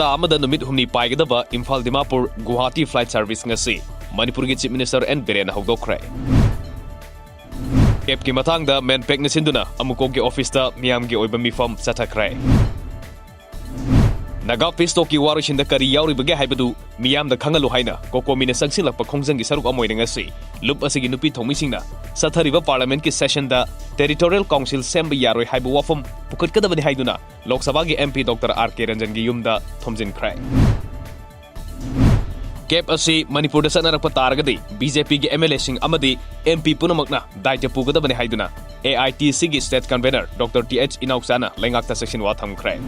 हप्ता अमदा नुमित हुमनी पाइगदबा Imphal Dimapur Guwahati flight service ngasi Manipur gi Chief Minister N Biren hawdokre Kep ki matangda men pek nisinduna amuko gi office da miyam gi oiba mifam chathakre Naga Pisto ki warishin da kari yauri bage haibadu miyam da khangalu haina kokomina sangsilakpa khongjang gi saruk amoy ngasi lup asigi nupi thomisingna sathariba parliament ki session da territorial council semba yaroi haibu wafam pukut kadabani haiduna Lok Sabha gi MP Dr R K Ranjan gi yumda thomjin khrai Kep asi Manipur da sanarakpa taragadi BJP gi MLA sing amadi MP punamakna daita pugadabani haiduna AITC gi state convener Dr TH Inauksana lengakta section wa thamkhrai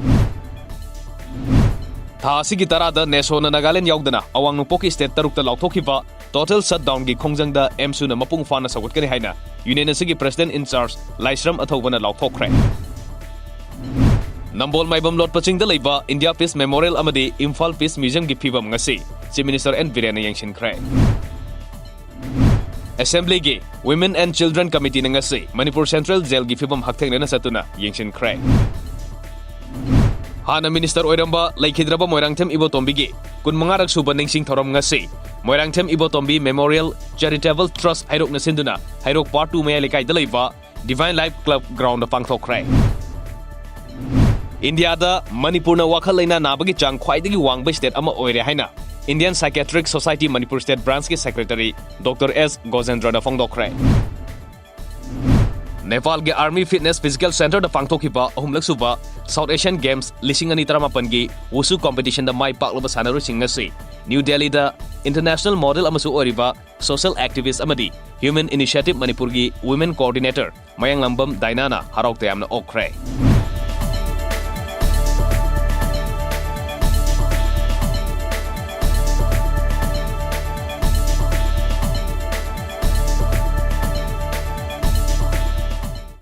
Thasi gi tarada Nesona Nagaland yaudana awang nupoki state tarukta lauthokiba total shutdown gi khongjang da MSU na mapung fana sagutkani haina Union asigi president in charge Laisram athobana lauthokre Nambol maibam lot paching da leiba India Peace Memorial amadi Imphal Peace Museum gi phibam ngasi Chief Minister N Biren yangshin khre Assembly gi Women and Children Committee ngasi Manipur Central Jail gi phibam haktheng na satuna yangshin khre Hana Minister Oiramba Laikhidraba Moirangthem Ibotombi Kun mangarak suba ningsing thoram ngasi Moirangthem Ibotombi Memorial Charitable Trust Hairok na sinduna Hairok Part 2 maya lekai dalaiba Divine Life Club Ground pangthokre India da Manipur na wakhal leina nabagi chang khwaidagi wangba state ama oire haina Indian Psychiatric Society Manipur State Branch ki Secretary Dr S Gozendra da phongdokre Nepal ge Army Fitness Physical Center da pangthokiba ahumlak suba South Asian Games lising ani taramapan gi Wushu competition da mai paklaba sanaru singasi New Delhi da International Model amasu oriba Social Activist amadi Human Initiative Manipur gi Women Coordinator Mayang Lambam Dainana harauk tayamna okre